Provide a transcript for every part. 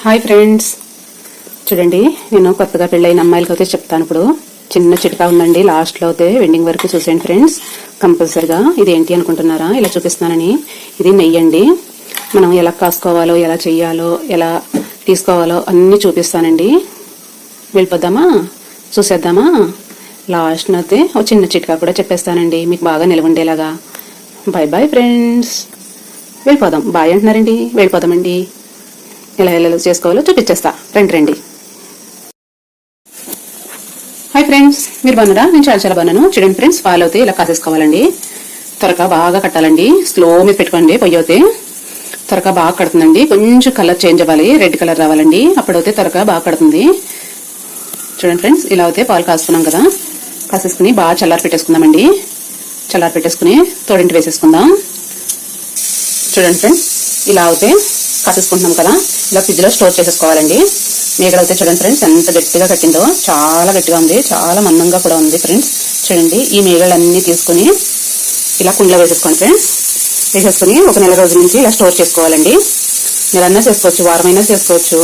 Hi friends, చూడండి నేను కొత్తగా పెళ్ళైన అమ్మాయిలకి అయితే చెప్తాను. ఇప్పుడు చిన్న చిట్కా ఉందండి, లాస్ట్లో అయితే వెండింగ్ వరకు చూసేయండి ఫ్రెండ్స్. కంపల్సరిగా ఇది ఏంటి అనుకుంటున్నారా? ఇలా చూపిస్తున్నానని. ఇది నెయ్యి అండి. మనం ఎలా కాసుకోవాలో, ఎలా చెయ్యాలో, ఎలా తీసుకోవాలో అన్నీ చూపిస్తానండి. వెళ్ళిపోద్దామా? చూసేద్దామా? లాస్ట్ అయితే ఒక చిన్న చిట్కా కూడా చెప్పేస్తానండి, మీకు బాగా నిలవండేలాగా. బాయ్ బాయ్ ఫ్రెండ్స్, వెళ్ళిపోదాం. బాయ్ అంటున్నారండి, వెళ్ళిపోదామండి. ఎలా ఎలా చేసుకోవాలో చూపించేస్తా, రండి. హాయ్ ఫ్రెండ్స్, మీరు బాగున్నారా? నేను చాలా బాగున్నాను. చూడండి ఫ్రెండ్స్, పాలు అయితే ఇలా కాసేసుకోవాలండి. త్వరగా బాగా కట్టాలండి. స్లో మీద పెట్టుకోండి. పొయ్యి అయితే త్వరగా బాగా కడుతుందండి. కొంచెం కలర్ చేంజ్ అవ్వాలి, రెడ్ కలర్ రావాలండి. అప్పుడైతే త్వరగా బాగా కడుతుంది. చూడండి ఫ్రెండ్స్, ఇలా అయితే పాలు కాసుకున్నాం కదా, కాసేసుకుని బాగా చల్లారి పెట్టేసుకుందామండి. చల్లారి పెట్టేసుకుని తోడింటి వేసేసుకుందాం. చూడండి ఫ్రెండ్స్, ఇలా అయితే కాసేసుకుంటున్నాం కదా, ఇలా ఫ్రిడ్జ్ లో స్టోర్ చేసేసుకోవాలండి. మేగడైతే చూడండి ఫ్రెండ్స్, ఎంత గట్టిగా కట్టిందో, చాలా గట్టిగా ఉంది, చాలా మందంగా కూడా ఉంది ఫ్రెండ్స్. చూడండి, ఈ మేగళ్ళన్నీ తీసుకుని ఇలా కుండలో వేసేసుకోండి ఫ్రెండ్స్. వేసేసుకుని ఒక నెల రోజుల నుంచి ఇలా స్టోర్ చేసుకోవాలండి. నెలన్నా చేసుకోవచ్చు, వారమైనా చేసుకోవచ్చు,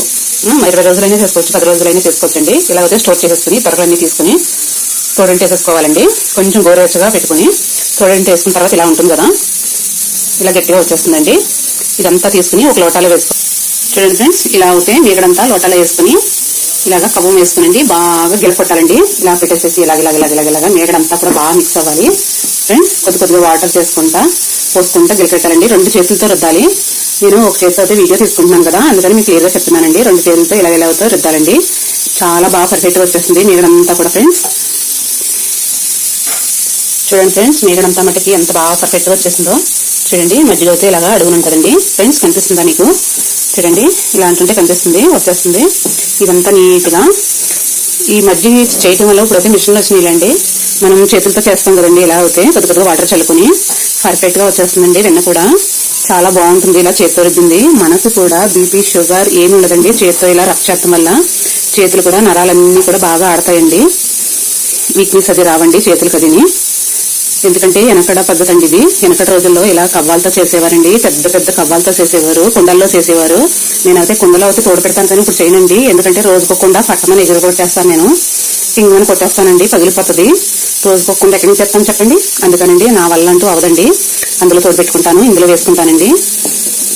20 రోజులైనా చేసుకోవచ్చు, 10 రోజులైనా చేసుకోవచ్చండి. ఇలా అయితే స్టోర్ చేసేసుకుని తొరగలన్నీ తీసుకుని తోడంటి వేసేసుకోవాలండి. కొంచెం గోరువెచ్చగా పెట్టుకుని తోడంటి వేసుకున్న తర్వాత ఇలా ఉంటుంది కదా, ఇలా గట్టిగా వచ్చేస్తుందండి. ఇదంతా తీసుకుని ఒక లోటాలో వేసుకో. చూడండి ఫ్రెండ్స్, ఇలా అవుతే మేగడంతా లోటాలో వేసుకుని ఇలాగా కవ్వం వేసుకునండి, బాగా గిలకొట్టాలండి. ఇలా పెట్టేసేసి ఇలాగ మేగడంతా కూడా బాగా మిక్స్ అవ్వాలి ఫ్రెండ్స్. కొద్దిగా వాటర్ చేసుకుంటా పోసుకుంటా గిలకెట్టాలండి. 2 చేతులతో రుద్దాలి. నేను ఒక చేతితో అయితే వీడియో తీసుకుంటున్నాను కదా, అందుకని మీకు క్లియర్గా చెప్తున్నానండి. 2 చేతులతో ఇలా అవుతో రుద్దాలండి. చాలా బాగా పర్ఫెక్ట్గా వచ్చేస్తుంది మేగడంతా కూడా ఫ్రెండ్స్. చూడండి ఫ్రెండ్స్, మేగడంతా మటుకి ఎంత బాగా పర్ఫెక్ట్గా వచ్చేసిందో. చూడండి, మధ్యలో అయితే ఇలాగా అడుగునుంటదండి ఫ్రెండ్స్. కనిపిస్తుందా మీకు? చూడంండి, ఇలా అంటుంటే కనిపిస్తుంది, వచ్చేస్తుంది. ఇదంతా నీట్గా ఈ మధ్య చేయటం వల్ల ఇప్పుడైతే మిషన్లో వచ్చినాయిలండి. మనం చేతులతో చేస్తాం కదండి, ఇలా అయితే కొద్దిగా వాటర్ చల్లుకుని పర్ఫెక్ట్గా వచ్చేస్తుందండి. వెన్న కూడా చాలా బాగుంటుంది ఇలా చేతితో రుద్దింది. మనకు కూడా బీపీ, షుగర్ ఏమి ఉండదండి చేతితో ఇలా రఫ్ చేయడం వల్ల. చేతులు కూడా నరాలన్నీ కూడా బాగా ఆడతాయండి, వీక్నెస్ అది రావండి చేతులు కదిని. ఎందుకంటే వెనకడ పద్ధతి అండి ఇది. వెనకటి రోజుల్లో ఇలా కవ్వాలతో చేసేవారండి, పెద్ద కవ్వాలతో చేసేవారు, కుండల్లో చేసేవారు. నేనైతే కుండలో అయితే తోడు పెడతాను, కానీ ఇప్పుడు చేయనండి. ఎందుకంటే రోజుకోకుండా పట్టమని ఎగురు కొట్టేస్తాను, నేను పింగమని కొట్టేస్తానండి, పగిలిపోతుంది. రోజుకోకుండా ఎక్కడి నుంచి చేస్తాను చెప్పండి. అందుకనండి నా వల్ల అంటూ అవదండి, అందులో తోడు పెట్టుకుంటాను, ఇందులో వేసుకుంటానండి.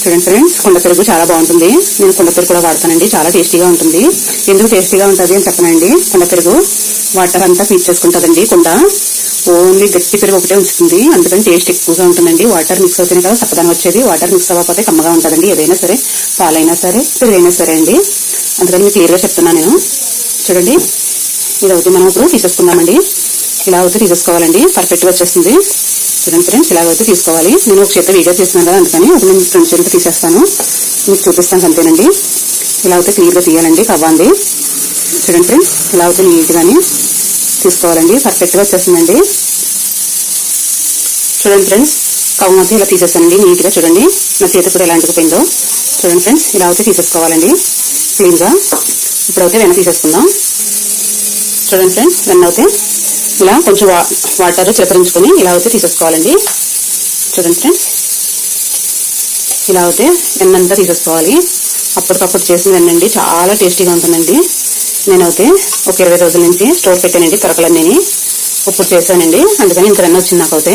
చూడండి ఫ్రెండ్స్, కుండ పెరుగు చాలా బాగుంటుంది. నేను కుండ పెరుగు కూడా వాడతానండి, చాలా టేస్టీగా ఉంటుంది. ఎందుకు టేస్టీగా ఉంటుంది అని చెప్పనండి, కుండ పెరుగు వాటర్ అంతా పీల్చేసుకుంటుందండి. కుండ ఓన్లీ గట్టి పెరుగు ఒకటే ఉంచుతుంది, అందుకని టేస్ట్ ఎక్కువగా ఉంటుందండి. వాటర్ మిక్స్ అవుతేనే కదా చక్కదనం వచ్చేది. వాటర్ మిక్స్ అవ్వకపోతే కమ్మగా ఉంటుందండి, ఏదైనా సరే, పాలైనా సరే, పెరుగైనా సరే అండి. అందుకని మీకు క్లియర్గా చెప్తున్నాను నేను. చూడండి, ఇది అవుతే మనం ఇప్పుడు తీసేసుకుందామండి. ఇలా అవుతే తీసేసుకోవాలండి, పర్ఫెక్ట్గా వచ్చేస్తుంది. చూడండి ఫ్రెండ్స్, ఇలా అయితే తీసుకోవాలి. నేను ఒక చేత వీడియో తీస్తున్నాను కదా, అందుకని ఒక నేను 2 చేతులతో తీసేస్తాను, మీకు చూపిస్తాను అంతేనండి. ఇలా అయితే క్లియర్గా తీయాలండి కవ్వండి. చూడండి ఫ్రెండ్స్, ఇలా అయితే నీట్గాని తీసుకోవాలండి, పర్ఫెక్ట్గా వచ్చేస్తుందండి. చూడండి ఫ్రెండ్స్, కవ్వం అయితే ఇలా తీసేస్తానండి నీట్గా. చూడండి, నా చేతి కూడా ఎలా అంటుకుపోయిందో. చూడండి ఫ్రెండ్స్, ఇలా అయితే తీసేసుకోవాలండి క్లీన్గా. ఇప్పుడైతే వెన్న తీసేసుకుందాం. చూడండి ఫ్రెండ్స్, వెన్న అయితే ఇలా కొంచెం వాటర్ చిలకరించుకొని ఇలా అయితే తీసేసుకోవాలండి. చూడండి ఫ్రెండ్స్, ఇలా అయితే వెన్నంతా తీసేసుకోవాలి. అప్పటికప్పుడు చేసిన వెన్నండి చాలా టేస్టీగా ఉంటుందండి. నేనైతే ఒక 20 రోజుల నుంచి స్టోర్ పెట్టానండి తొరకలన్నీ. ఇప్పుడు చేశానండి, అందుకని ఇంత వెన్న వచ్చింది నాకైతే.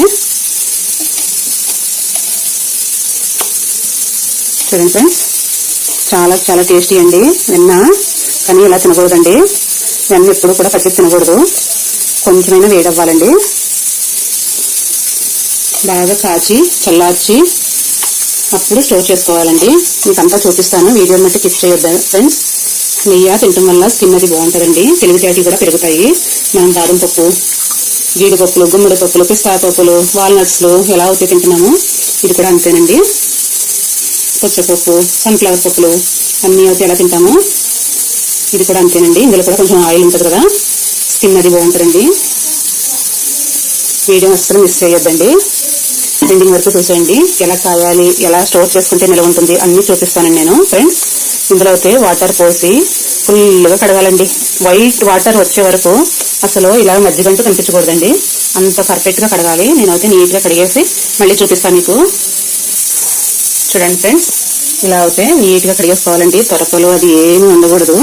చూడండి ఫ్రెండ్స్, చాలా టేస్టీ అండి వెన్న. కానీ ఇలా తినకూడదండి, వెన్న ఎప్పుడు కూడా పచ్చి తినకూడదు, కొంచెమైనా వేడవ్వాలండి. బాగా కాచి చల్లార్చి అప్పుడు స్టోర్ చేసుకోవాలండి. మీకు అంతా చూపిస్తాను, వీడియో మట్టి కిప్ చేయొద్దు ఫ్రెండ్స్. నెయ్యి తినటం వల్ల స్కిన్ అది బాగుంటుందండి, తెలివితేటలు కూడా పెరుగుతాయి. మనం బాదం పప్పు, జీడిపప్పులు, గుమ్మడి పప్పులు, పిస్తా పప్పులు, వాల్నట్స్లు ఎలా అయితే తింటున్నాము, ఇది కూడా అంతేనండి. పచ్చపప్పు, సన్ఫ్లవర్ పప్పులు అన్నీ అయితే ఎలా తింటాము, ఇది కూడా అంతేనండి. ఇందులో కూడా కొంచెం ఆయిల్ ఉంటుంది కదా, స్కిన్ అది బాగుంటుందండి. వీడియో అస్సలు మిస్ చేయొద్దండి, ఎండింగ్ వరకు చూసేయండి. ఎలా కాయాలి, ఎలా స్టోర్ చేసుకుంటే నిలవ ఉంటుంది అన్నీ చూపిస్తానండి నేను ఫ్రెండ్స్. ఇందులో అయితే వాటర్ పోసి ఫుల్గా కడగాలండి. వైట్ వాటర్ వచ్చే వరకు అసలు ఇలా మజ్జిగంటూ కనిపించకూడదండి, అంత పర్ఫెక్ట్గా కడగాలి. నేనైతే నీట్గా కడిగేసి మళ్ళీ చూపిస్తాను మీకు. చూడండి ఫ్రెండ్స్, ఇలా అయితే నీట్గా కడిగేసుకోవాలండి. తొరకలు అది ఏమీ ఉండకూడదు.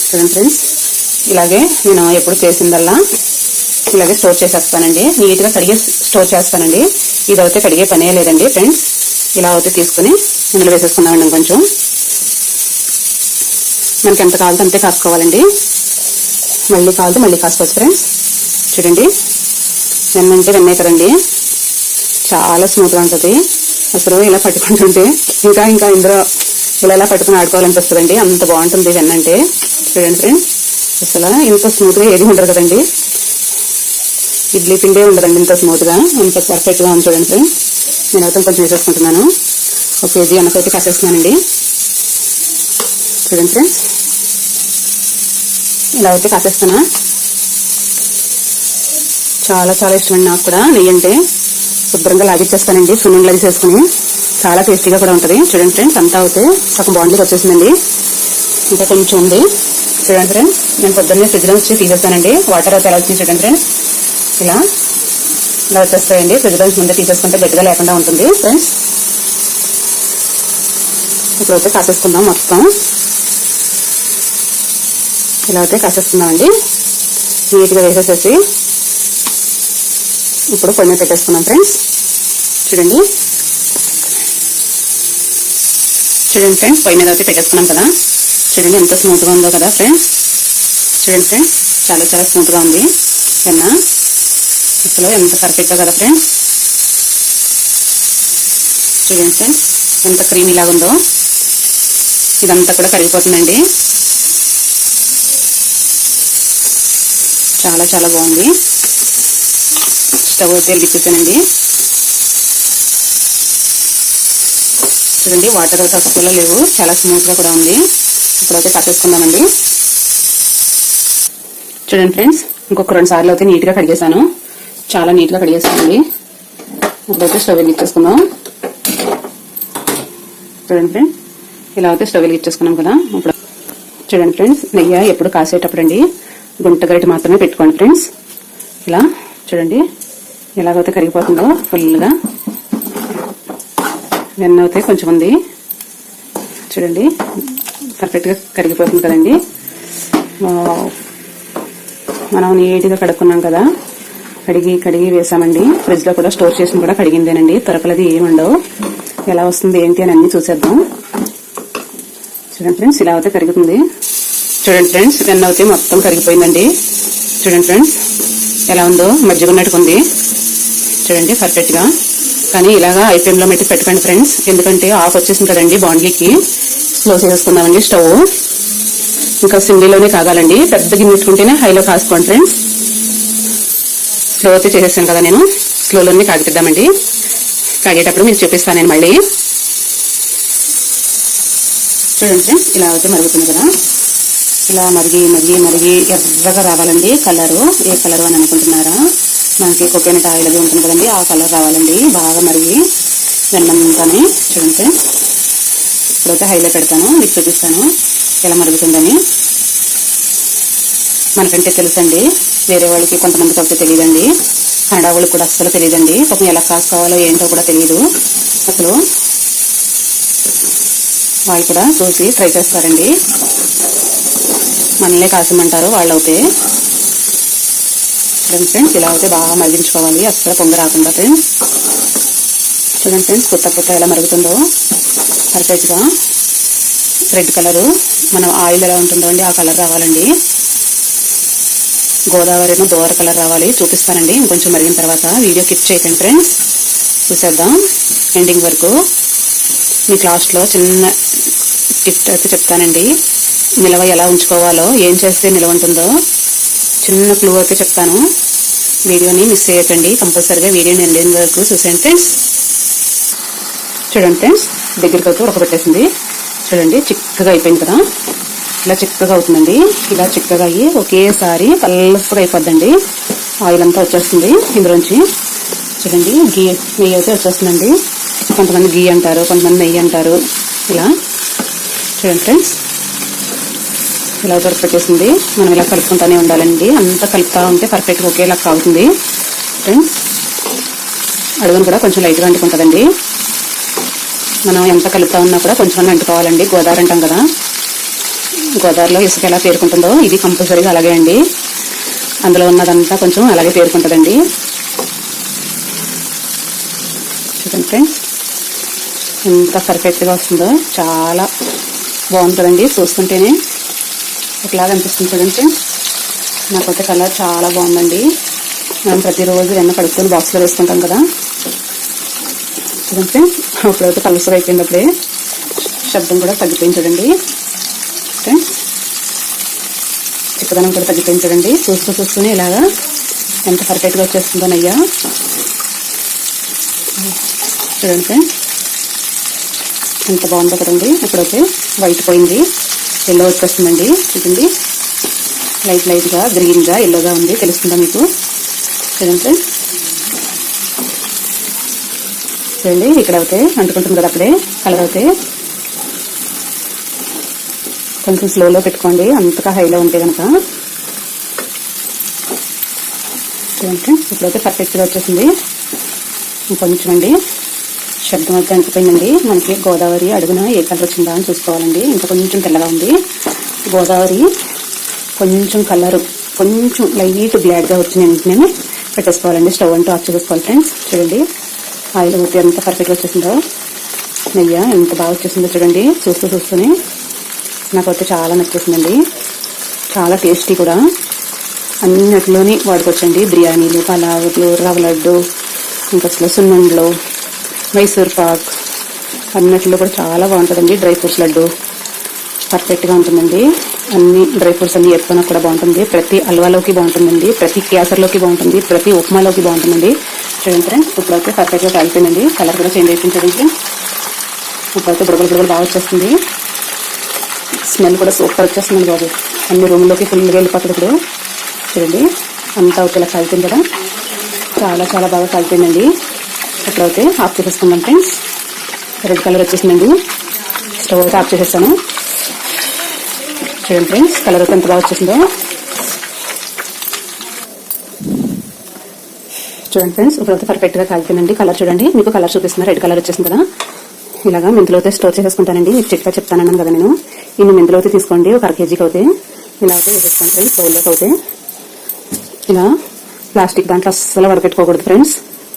చూడండి ఫ్రెండ్స్, ఇలాగే నేను ఎప్పుడు చేసిందల్లా ఇలాగే స్టోర్ చేసేస్తానండి. నీట్గా కడిగే స్టోర్ చేస్తానండి. ఇది అయితే కడిగే పనే లేదండి ఫ్రెండ్స్. ఇలా అయితే తీసుకుని ఇందులో వేసేసుకున్నామండి. కొంచెం మనకి ఎంత కావాలంటే అంతే కాసుకోవాలండి. మళ్ళీ కావాలంటే మళ్ళీ కాసుకోవచ్చు ఫ్రెండ్స్. చూడండి, వెన్న అంటే వెన్నే కదండి, చాలా స్మూత్గా ఉంటుంది. అసలు ఇలా పట్టుకుంటుంటే ఇంకా ఇందులో ఇలా పట్టుకుని ఆడుకోవాలనిపిస్తుందండి. అంత బాగుంటుంది వెన్న అంటే. చూడండి ఫ్రెండ్స్, అసలు ఇంత స్మూత్గా ఏది ఉండదు కదండి. ఇడ్లీ పిండే ఉండదండి ఇంత స్మూత్గా, ఇంత పర్ఫెక్ట్గా ఉంది. చూడండి ఫ్రెండ్స్, నేనైతే కొంచెం వేసేసుకుంటున్నాను. 1 కేజీ అన్నకైతే కాసేస్తున్నానండి. చూడండి ఫ్రెండ్స్, ఇలా అయితే కాసేస్తున్నా. చాలా చాలా ఇష్టమండి నాకు కూడా నెయ్యి అంటే. శుభ్రంగా లాగిచ్చేస్తానండి సున్నుండలు అది చేసుకుని. చాలా టేస్టీగా కూడా ఉంటుంది. చూడండి ఫ్రెండ్స్, అంతా అయితే సగం బాండ్లీకి వచ్చేసిందండి. ఇంకా కొంచెం ఉంది. చూడండి ఫ్రెండ్స్, నేను పొద్దున్నే ఫ్రిడ్జ్లో వచ్చి తీసేస్తానండి. వాటర్ అయితే ఎలా వచ్చింది చూడండి ఫ్రెండ్స్. ఇలా వచ్చేస్తాయండి. ఫ్రిడ్జ్లో ముందే తీసేసుకుంటే గట్టిగా లేకుండా ఉంటుంది ఫ్రెండ్స్. ఇప్పుడైతే కాసేసుకుందాం మొత్తం. ఇలా అయితే కాసేసుకుందామండి. నీట్గా వేసేసేసి ఇప్పుడు పొయ్యి పెట్టేసుకున్నాం ఫ్రెండ్స్. చూడండి ఫ్రెండ్స్, పొయ్యి మీద అయితే పెట్టేసుకున్నాం కదా. చూడండి ఎంత స్మూత్గా ఉందో కదా ఫ్రెండ్స్. చూడండి ఫ్రెండ్స్, చాలా చాలా స్మూత్గా ఉంది వెన్న. అసలు ఎంత పర్ఫెక్ట్గా కదా ఫ్రెండ్స్. చూడండి ఫ్రెండ్స్, ఎంత క్రీమీ లాగా ఉందో. ఇదంతా కూడా కరిగిపోతుందండి. చాలా చాలా బాగుంది. స్టవ్ అయితే వెలిగించేసానండి. చూడండి, వాటర్ అయితే అస్సలు లేవు, చాలా స్మూత్గా కూడా ఉంది. ఇప్పుడైతే కాసేసుకుందామండి. చూడండి ఫ్రెండ్స్, ఇంకొక 2 సార్లు అయితే నీట్గా కడిగేసాను. చాలా నీట్గా కడిగేసానండి. ఇప్పుడైతే స్టవ్ వెలిగించేసుకుందాం. చూడండి ఫ్రెండ్స్, ఇలా అయితే స్టవ్ వెలిగించేసుకున్నాం కదా. ఇప్పుడు చూడండి ఫ్రెండ్స్, నెయ్యి ఎప్పుడు కాసేటప్పుడు అండి గుంట గరిటె మాత్రమే పెట్టుకోండి ఫ్రెండ్స్. ఇలా చూడండి ఎలాగైతే కరిగిపోతుందో ఫుల్గా. వెన్న అయితే కొంచెం ఉంది. చూడండి పర్ఫెక్ట్గా కరిగిపోతుంది కదండి. మనం నీట్గా కడుక్కున్నాం కదా. కడిగి వేసామండి. ఫ్రిడ్జ్లో కూడా స్టోర్ చేసిన కూడా కడిగిందేనండి. తొరకలది ఏముండవు. ఎలా వస్తుంది ఏంటి అని అన్ని చూసేద్దాం. చూడండి ఫ్రెండ్స్, ఇలా అయితే కరుగుతుంది. చూడండి ఫ్రెండ్స్, వెన్న అయితే మొత్తం కరిగిపోయిందండి. చూడండి ఫ్రెండ్స్, ఎలా ఉందో మజ్జిగ ఉన్నట్టుకుంది. చూడండి పర్ఫెక్ట్గా. కానీ ఇలాగా హై ఫ్లేమ్లో పెట్టి పెట్టకండి ఫ్రెండ్స్. ఎందుకంటే ఆఫ్ వచ్చేసింది కదండి బాండ్లీకి. స్లో చేసుకుందామండి స్టవ్. ఇంకా సింగిల్లోనే కాగాలండి. పెద్ద గిన్నె పెట్టుకుంటేనే హైలో కాసుకోండి ఫ్రెండ్స్. స్లో అయితే చేసేసాను కదా నేను. స్లోలోనే కాగిద్దామండి. కాగేటప్పుడు మీకు చూపిస్తాను నేను మళ్ళీ. చూడండి ఫ్రెండ్స్, ఇలా అయితే మరుగుతుంది కదా. ఇలా మరిగి ఎర్రగా రావాలండి కలరు. ఏ కలరు అని అనుకుంటున్నారా? మనకి కోకోనట్ ఆయిల్ అది ఉంటుంది కదండి, ఆ కలర్ రావాలండి. బాగా మరిగి వెన్నంతానే. చూడండి ఫ్రెండ్స్, ఇప్పుడైతే హైలో పెడతాను, మీకు చూపిస్తాను ఎలా మరుగుతుందని. మనకంటే తెలుసండి, వేరే వాళ్ళకి కొంతమందికి అయితే తెలియదండి. కన్నడ వాళ్ళకి కూడా అస్సలు తెలియదండి. పాపం ఎలా కాసుకోవాలో ఏంటో కూడా తెలియదు అసలు. వాళ్ళు కూడా చూసి ట్రై చేస్తారండి. మనల్నే కాసమంటారు వాళ్ళు అయితే. చూడండి ఫ్రెండ్స్, ఇలా అయితే బాగా మరిగించుకోవాలి, అస్సలు పొంగ రాకుండా ఫ్రెండ్స్. చూడండి ఫ్రెండ్స్, కొత్త ఎలా మరుగుతుందో పర్ఫెక్ట్గా. రెడ్ కలరు మనం ఆయిల్ ఎలా ఉంటుందో అండి ఆ కలర్ రావాలండి. గోదావరి ఏమో దోర కలర్ రావాలి. చూపిస్తానండి ఇంకొంచెం మరిగిన తర్వాత. వీడియో కిప్ చేయకండి ఫ్రెండ్స్, చూసేద్దాం ఎండింగ్ వరకు. మీకు లాస్ట్లో చిన్న టిప్ అయితే చెప్తానండి. నిలవ ఎలా ఉంచుకోవాలో, ఏం చేస్తే నిలవ ఉంటుందో చిన్న క్లూ అయితే చెప్తాను. వీడియోని మిస్ చేయకండి, కంపల్సరీగా వీడియోని ఎండింగ్ వరకు చూసేయండి ఫ్రెండ్స్. చూడండి ఫ్రెండ్స్, దగ్గరికి అయితే ఉడకబెట్టేసింది. చూడండి చిక్కగా అయిపోయింది కదా. ఇలా చిక్కగా అవుతుందండి. ఇలా చిక్కగా అయ్యి ఒకేసారి పల్సగా అయిపోద్దండి. ఆయిల్ అంతా వచ్చేస్తుంది ఇందులోంచి. చూడండి నెయ్యి అయితే వచ్చేస్తుందండి. కొంతమంది గీ అంటారు, కొంతమంది నెయ్యి అంటారు. ఇలా చూడండి ఫ్రెండ్స్, ఇలా ఉడకబెట్టేసింది. మనం ఇలా కలుపుకుంటూనే ఉండాలండి. అంతా కలుపుతూ ఉంటే పర్ఫెక్ట్గా ఒకేలా కావుతుంది ఫ్రెండ్స్. అడుగును కూడా కొంచెం లైట్గా అంటుకుంటుందండి. మనం ఎంత కలుపుతా ఉన్నా కూడా కొంచెం అంటుకోవాలండి. గోదావరి అంటాం కదా, గోదావరిలో ఇసుక ఎలా పేరుకుంటుందో ఇది కంపల్సరీగా అలాగే అండి. అందులో ఉన్నదంతా కొంచెం అలాగే పేరుకుంటుందండి. చూడండి ఫ్రెండ్స్ ఎంత పర్ఫెక్ట్గా వస్తుందో, చాలా బాగుంటుందండి. చూస్తుంటేనే ఒకలాగా అనిపిస్తుంది. చూడండి ఫ్రెండ్స్ నాకైతే కలర్ చాలా బాగుందండి. మనం ప్రతిరోజు వెన్న కడుక్కొని బాక్స్లో వేసుకుంటాం కదా. చూడండి ఫ్రెండ్స్ అప్పుడైతే కలుసుగా అయిపోయినప్పుడే శబ్దం కూడా తగ్గిపోయింది. చూడండి ఫ్రెండ్స్ చిక్కదనం కూడా తగ్గిపోయింది. చూడండి చూస్తూనే ఇలాగా ఎంత పర్ఫెక్ట్గా వచ్చేస్తుందో నెయ్యి. చూడండి ఫ్రెండ్స్ ఎంత బాగుందో కదండి. ఇప్పుడైతే వైట్ పోయింది, ఎల్లో వచ్చేస్తుందండి. చూడండి లైట్గా గ్రీన్గా ఎల్లోగా ఉంది, తెలుస్తుందా మీకు? చూడండి ఫ్రెండ్స్ చూడండి ఇక్కడ అయితే అంటుకుంటుంది కదా అప్పుడే కలర్. అయితే కొంచెం స్లోలో పెట్టుకోండి, అంతగా హైలో ఉంటే కనుక. చూడండి ఫ్రెండ్స్ ఇప్పుడైతే పర్ఫెక్ట్గా వచ్చేసింది. ఇంకొంచెం అండి శబ్దం అయితే అంటుపోయిందండి. మనకి గోదావరి అడుగున ఏ కలర్ వచ్చిందా అని చూసుకోవాలండి. ఇంకా కొంచెం తెల్లగా ఉంది గోదావరి. కొంచెం కలర్ కొంచెం లైట్ బ్లాక్గా వచ్చిన వెంటనే పెట్టేసుకోవాలండి. స్టవ్ అంటూ ఆఫ్ చేసుకోవాలి ఫ్రెండ్స్. చూడండి ఆయిల్ ఊపి ఎంత పర్ఫెక్ట్గా వచ్చేసిందో, నెయ్యి ఎంత బాగా వచ్చేసిందో చూడండి. చూస్తూనే నాకైతే చాలా నచ్చేసిందండి. చాలా టేస్టీ కూడా, అన్నిటిలోని వాడుకోవచ్చండి. బిర్యానీలు, పలావులు, రవ్వ లడ్డు, ఇంకా అసలు సున్నుండలు, మైసూర్ పాక్ అన్నిటిలో కూడా చాలా బాగుంటుందండి. డ్రై ఫ్రూట్స్ లడ్డు పర్ఫెక్ట్గా ఉంటుందండి. అన్ని డ్రై ఫ్రూట్స్ అన్ని వేసుకున్నా కూడా బాగుంటుంది. ప్రతి హల్వాలోకి బాగుంటుందండి, ప్రతి కేసర్లోకి బాగుంటుంది, ప్రతి ఉప్మాలోకి బాగుంటుందండి. చూడండి ఫ్రెండ్స్ ఇప్పుడైతే పర్ఫెక్ట్గా కాలిపోయిందండి. కలర్ కూడా చేంజ్ అయిపోయింది. చూడండి ఇప్పుడైతే బుడగలు బాగా వచ్చేస్తుంది. స్మెల్ కూడా సూపర్ వచ్చేస్తుంది బాబు. అన్ని రూమ్లోకి ఫుల్గా వెళ్ళిపోతుంది. ఇప్పుడు చూడండి అంతా ఒకలా కాలిపోయింది కదా, చాలా బాగా కాలిపోయిందండి. ఇప్పుడైతే ఆఫ్ చేసేసుకుందాం ఫ్రెండ్స్. రెడ్ కలర్ వచ్చేసిందండి. స్టవ్ అయితే ఆఫ్ చేసేస్తాను. చూడండి ఫ్రెండ్స్ కలర్ అయితే ఎంత బాగా వచ్చేసిందో. చూడండి ఫ్రెండ్స్ ఇప్పుడైతే పర్ఫెక్ట్గా కాలిపోయిందండి. కలర్ చూడండి, మీకు కలర్ చూపిస్తున్నా. రెడ్ కలర్ వచ్చేసింది కదా. ఇలాగా మెంతులు అయితే స్టోర్ చేసేసుకుంటానండి. మీకు చిట్కా చెప్తానన్నాను కదా నేను. ఇన్ని మెంతులు అయితే తీసుకోండి, ఒక 1 కేజీకి అయితే ఇలా అయితే వేసేసుకోండి ఫ్రెండ్స్. బౌల్లోకి అయితే ఇలా ప్లాస్టిక్ దాంట్లో అస్సలు వడపెట్టుకోకూడదు ఫ్రెండ్స్,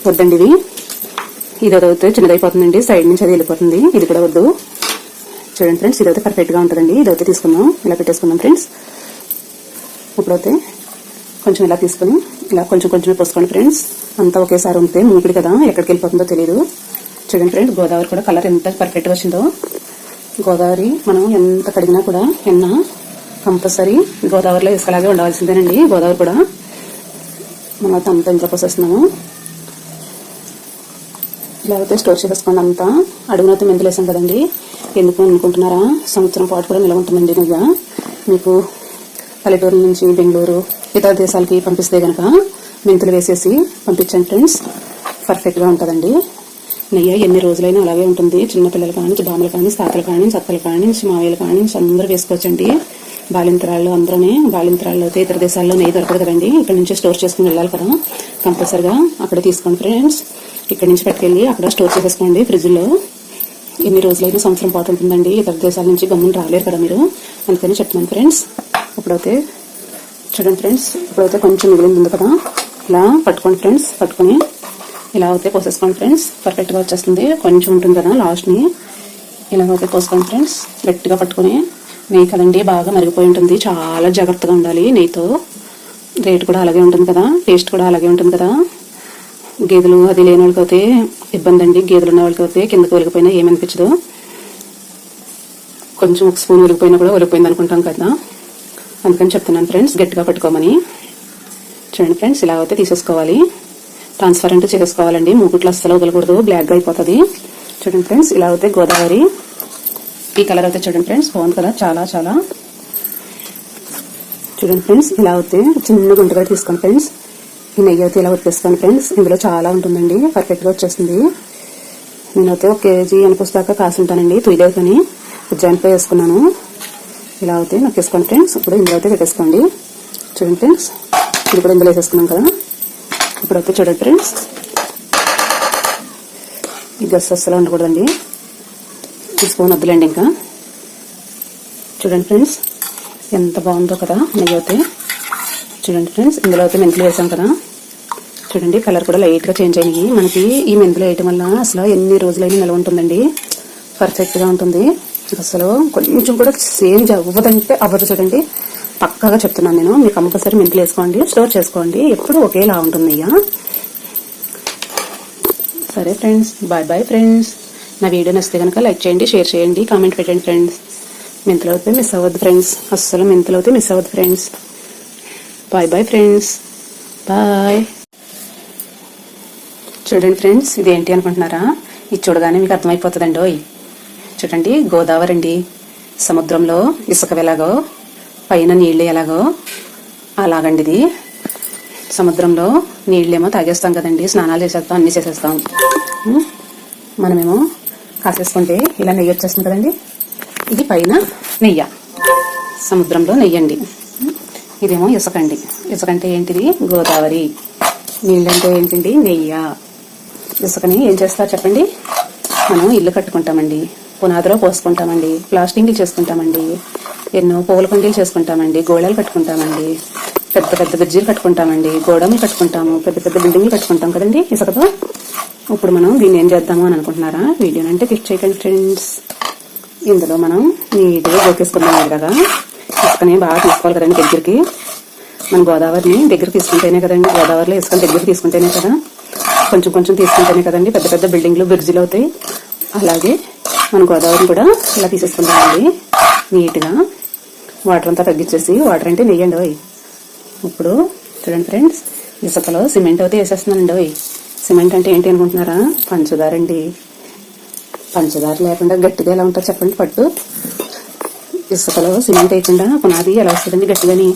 వద్దండి ఇది. ఇది అయితే చిన్నదైపోతుందండి, సైడ్ నుంచి అది వెళ్ళిపోతుంది. ఇది కూడా వద్దు. చూడండి ఫ్రెండ్స్ ఇదైతే పర్ఫెక్ట్గా ఉంటుందండి. ఇదైతే తీసుకుందాం, ఇలా పెట్టేసుకుందాం ఫ్రెండ్స్. ఇప్పుడైతే కొంచెం ఇలా తీసుకుని ఇలా కొంచెమే పోసుకోండి ఫ్రెండ్స్. అంతా ఒకేసారి ఉంటే మూపిడి కదా, ఎక్కడికి వెళ్ళిపోతుందో తెలియదు. చూడండి ఫ్రెండ్స్ గోదావరి కూడా కలర్ ఎంత పర్ఫెక్ట్గా వచ్చిందో. గోదావరి మనం ఎంత కడిగినా కూడా ఎన్న కంపల్సరీ గోదావరిలో ఇసుకలాగే ఉండవలసిందేనండి. గోదావరి కూడా మనం అయితే అంతా ఇంట్లో పోసేస్తున్నాము. ఇలా అయితే స్టోర్ చేసేసుకోండి. అంతా అడుగునైతే మెంతులు వేసాం కదండి, ఎందుకు అనుకుంటున్నారా? సంవత్సరం పాటు కూడా నిలవ ఉంటుందండి నెయ్యి. మీకు పల్లెటూరు నుంచి బెంగళూరు ఇతర దేశాలకి పంపిస్తే కనుక మెంతులు వేసేసి పంపించండి ఫ్రెండ్స్, పర్ఫెక్ట్గా ఉంటుందండి. నెయ్యి ఎన్ని రోజులైనా అలాగే ఉంటుంది. చిన్నపిల్లలు కానీ, బామ్మలు కానీ, తాతలు కానీ, సత్తలు కానీ, మావయ్యలు కానీ అందరూ వేసుకోవచ్చండి. బాలింతరాళ్ళు అందరూనే. బాలింతరాళ్ళు అయితే ఇతర దేశాల్లో నెయ్యి దొరకదు కదండి, ఇక్కడ నుంచి స్టోర్ చేసుకుని వెళ్ళాలి కదా, కంపల్సరిగా అక్కడ తీసుకోండి ఫ్రెండ్స్. ఇక్కడ నుంచి పట్టుకెళ్ళి అక్కడ స్టోర్ చేసేసుకోండి ఫ్రిడ్జ్లో. ఎన్ని రోజులైనా సంవత్సరం పాటు ఉంటుందండి. ఇతర దేశాల నుంచి గమ్మున రాలేరు కదా మీరు, అందుకని చెప్తున్నాను ఫ్రెండ్స్. ఇప్పుడైతే చూడండి ఫ్రెండ్స్, ఇప్పుడైతే కొంచెం మిగిలింది ఉంది కదా, ఇలా పట్టుకోండి ఫ్రెండ్స్. పట్టుకొని ఇలా అయితే పోసేసుకోండి ఫ్రెండ్స్, పర్ఫెక్ట్గా వచ్చేస్తుంది. కొంచెం ఉంటుంది కదా లాస్ట్ని, ఇలా అయితే పోసుకోండి ఫ్రెండ్స్. గట్టిగా పట్టుకొని, నెయ్యి కదండి బాగా మరిగిపోయి ఉంటుంది, చాలా జాగ్రత్తగా ఉండాలి నెయ్యితో. రేట్ కూడా అలాగే ఉంటుంది కదా, టేస్ట్ కూడా అలాగే ఉంటుంది కదా. గేదెలు అది లేని వాళ్ళకి అయితే ఇబ్బంది అండి. గేదెలు ఉన్న వాళ్ళకి అయితే కిందకి ఒలిగిపోయినా ఏమనిపించదు. కొంచెం ఒక స్పూన్ ఒలిగిపోయినా కూడా ఒలిగిపోయింది అనుకుంటాం కదా, అందుకని చెప్తున్నాను ఫ్రెండ్స్ గట్టిగా పట్టుకోమని. చూడండి ఫ్రెండ్స్ ఇలా అయితే తీసేసుకోవాలి, ట్రాన్స్పరెంట్ చేసుకోవాలండి. మూకుట్లు అస్సలు వదలకూడదు, బ్లాక్గా అయిపోతుంది. చూడండి ఫ్రెండ్స్ ఇలా అయితే గోదావరి ఈ కలర్ అయితే చూడండి ఫ్రెండ్స్ బాగుంది కదా, చాలా చాలా. చూడండి ఫ్రెండ్స్ ఇలా అయితే చిన్న గుంటగా తీసుకోండి ఫ్రెండ్స్. ఈ నెయ్యి అయితే ఇలా వచ్చేసుకోండి ఫ్రెండ్స్, ఇందులో చాలా ఉంటుందండి, పర్ఫెక్ట్గా వచ్చేస్తుంది. నేనైతే 1 కేజీ ఎనపుస్తాక కాసి ఉంటానండి, తుయ్యలేకని ఉజ్జాయింపులో వేసుకున్నాను. ఇలా అయితే నొక్కేసుకోండి ఫ్రెండ్స్. ఇప్పుడు ఇందులో అయితే పెట్టేసుకోండి. చూడండి ఫ్రెండ్స్ ఇది కూడా ఇందులో వేసేసుకున్నాం కదా. ఇప్పుడైతే చూడండి ఫ్రెండ్స్ ఈ గస్ అస్సలు ఉండకూడదండి, ఈ స్పూన్ వద్దులేండి ఇంకా. చూడండి ఫ్రెండ్స్ ఎంత బాగుందో కదా నెయ్యి అయితే. చూడండి ఫ్రెండ్స్ ఇందులో అయితే మెంతులు వేసాం కదా. చూడండి కలర్ కూడా లైట్గా చేంజ్ అయినాయి. మనకి ఈ మెంతులు వేయటం వల్ల అసలు ఎన్ని రోజులైనా నిల్వ ఉంటుందండి. పర్ఫెక్ట్గా ఉంటుంది. అసలు కొంచెం కూడా సేమ్ అవ్వదంటే అవ్వదు. చూడండి పక్కాగా చెప్తున్నాను నేను. మీరు కంపల్సరీ మెంతులు వేసుకోండి, స్టోర్ చేసుకోండి. ఎప్పుడు ఒకేలా ఉంటుంది అయ్యా. సరే ఫ్రెండ్స్, బాయ్ బాయ్ ఫ్రెండ్స్. నా వీడియో నచ్చితే కనుక లైక్ చేయండి, షేర్ చేయండి, కామెంట్ పెట్టండి ఫ్రెండ్స్. మెంతులు అయితే మిస్ అవ్వద్దు ఫ్రెండ్స్. అస్సలు మెంతులు అయితే మిస్ అవ్వద్దు friends. Bye bye friends, bye. చూడండి ఫ్రెండ్స్ ఇదేంటి అనుకుంటున్నారా? ఇది చూడగానే మీకు అర్థమైపోతుందండి. ఓయ్ చూడండి గోదావరి అండి. సముద్రంలో ఇసుక ఎలాగో పైన నీళ్ళు ఎలాగో అలాగండి ఇది. సముద్రంలో నీళ్ళేమో తాగేస్తాం కదండి, స్నానాలు చేసేస్తాం, అన్ని చేసేస్తాం. మనమేమో కాసేసుకుంటే ఇలా నెయ్యి వచ్చేస్తుంది కదండి. ఇది పైన నెయ్య, సముద్రంలో నెయ్యండి. ఇదేమో ఇసుకండి. ఇసుకంటే ఏంటిది? గోదావరి. నీళ్ళంటే ఏంటండి? నెయ్య. ఇసుకని ఏం చేస్తారు చెప్పండి? మనం ఇల్లు కట్టుకుంటామండి, పునాదిలో పోసుకుంటామండి, ప్లాస్టింగ్లు చేసుకుంటామండి, ఎన్నో పూల కుండీలు చేసుకుంటామండి, గోళాలు కట్టుకుంటామండి, పెద్ద పెద్ద బ్రిడ్జీలు కట్టుకుంటామండి, గోడములు కట్టుకుంటాము, పెద్ద పెద్ద బిల్డింగ్లు కట్టుకుంటాం కదండి ఇసుకతో. ఇప్పుడు మనం దీన్ని ఏం చేద్దాము అని అనుకుంటున్నారా? వీడియోని అంటే క్లిక్ చేయకండి ఫ్రెండ్స్. ఇందులో మనం నీట్గా గోకేసుకుందాం. ఇలాగా ఇసుకని బాగా తీసుకోవాలి కదండి దగ్గరికి. మన గోదావరిని దగ్గర తీసుకుంటేనే కదండి, గోదావరిలో ఇసుకని దగ్గర తీసుకుంటేనే కదా, కొంచెం కొంచెం తీసుకుంటేనే కదండి పెద్ద పెద్ద బిల్డింగ్లు బ్రిడ్జిలు అవుతాయి. అలాగే మన గోదావరిని కూడా ఇలా తీసేసుకుంటామండి నీట్గా. వాటర్ అంతా తగ్గించేసి, వాటర్ అంటే నెయ్యండి. ఓయ్ ఇప్పుడు చూడండి ఫ్రెండ్స్, ఇసుకలో సిమెంట్ అయితే వేసేస్తున్నానండి. ఓయ్ సిమెంట్ అంటే ఏంటి అనుకుంటున్నారా? పంచదార అండి. పంచదార లేకుండా గట్టిగా ఎలా ఉంటుంది చెప్పండి పట్టు. ఇసుకలో సిమెంట్ వేయకుండా పునాది ఎలా వస్తుందండి గట్టిగాని?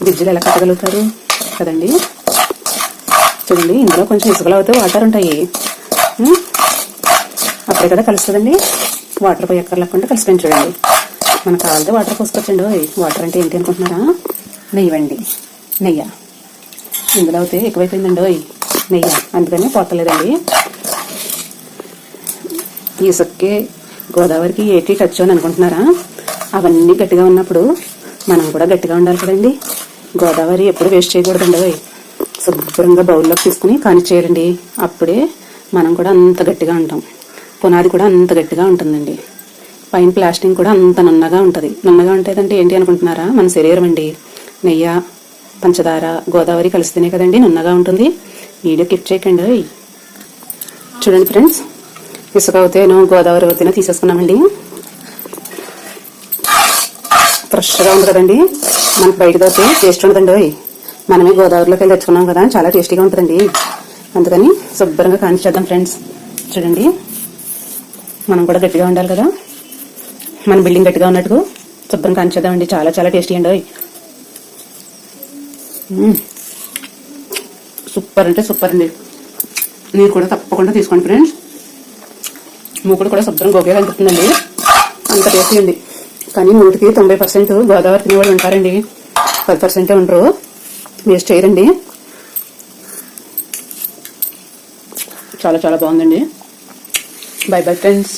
బ్రిడ్జిలు ఎలా కట్టగలుగుతారు కదండి. చూడండి ఇందులో కొంచెం ఇసుకలో అయితే వాటర్ ఉంటాయి, అప్పుడే కదా కలుస్తుందండి. వాటర్ పోయి ఎక్కడ లేకుండా కలిసిపోయింది. చూడండి మనకు కావాలంటే వాటర్ పోసుకొచ్చండి. వాటర్ అంటే ఏంటి అనుకుంటున్నారా? నెయ్యండి, నెయ్య. ఇందులో అయితే ఎక్కువైపోయిందండి నెయ్యి, అందుకని పోతలేదండి. ఇసుక్కి గోదావరికి ఏటి టచ్ అని అనుకుంటున్నారా? అవన్నీ గట్టిగా ఉన్నప్పుడు మనం కూడా గట్టిగా ఉండాలి కదండి. గోదావరి ఎప్పుడు వేస్ట్ చేయకూడదండి. శుభ్రంగా బౌల్లోకి తీసుకుని కానిచ్చేయండి. అప్పుడే మనం కూడా అంత గట్టిగా ఉంటాం. పునాది కూడా అంత గట్టిగా ఉంటుందండి. పైన ప్లాస్టింగ్ కూడా అంత నున్నగా ఉంటుంది. నున్నగా ఉంటుందంటే ఏంటి అనుకుంటున్నారా? మన శరీరం అండి. నెయ్యి, పంచదార, గోదావరి కలిస్తేనే కదండి నున్నగా ఉంటుంది. వీడియో క్లిక్ చేయకండి. చూడండి ఫ్రెండ్స్, ఇసుక అవుతేనో గోదావరి అవుతేనో తీసేసుకున్నామండి. ఫ్రెష్గా ఉంది కదండి. మనకు బయటకు అయితే టేస్ట్ ఉండదండి. మనమే గోదావరిలోకి వెళ్ళి తెచ్చుకున్నాం కదా, చాలా టేస్టీగా ఉంటుందండి. అందుకని శుభ్రంగా కానిచ్చేద్దాం ఫ్రెండ్స్. చూడండి మనం కూడా గట్టిగా ఉండాలి కదా, మన బిల్డింగ్ గట్టిగా ఉన్నట్టు శుభ్రం కానిచ్చేద్దామండి. చాలా చాలా టేస్టీ అండి. సూపర్ అంటే సూపర్ అండి. మీరు కూడా తప్పకుండా తీసుకోండి ఫ్రెండ్స్. మూకుడు కూడా శుభ్రం గోకే అనిపిస్తుందండి, అంత టేస్టీ ఉంది. కానీ 100కి 90% గోదావరి తినేవాళ్ళు ఉంటారండి, 10% ఉండరు. వేస్ట్ చేయరండి. చాలా చాలా బాగుందండి. బాయ్ బాయ్ ఫ్రెండ్స్,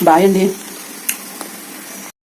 బాయ్ అండి.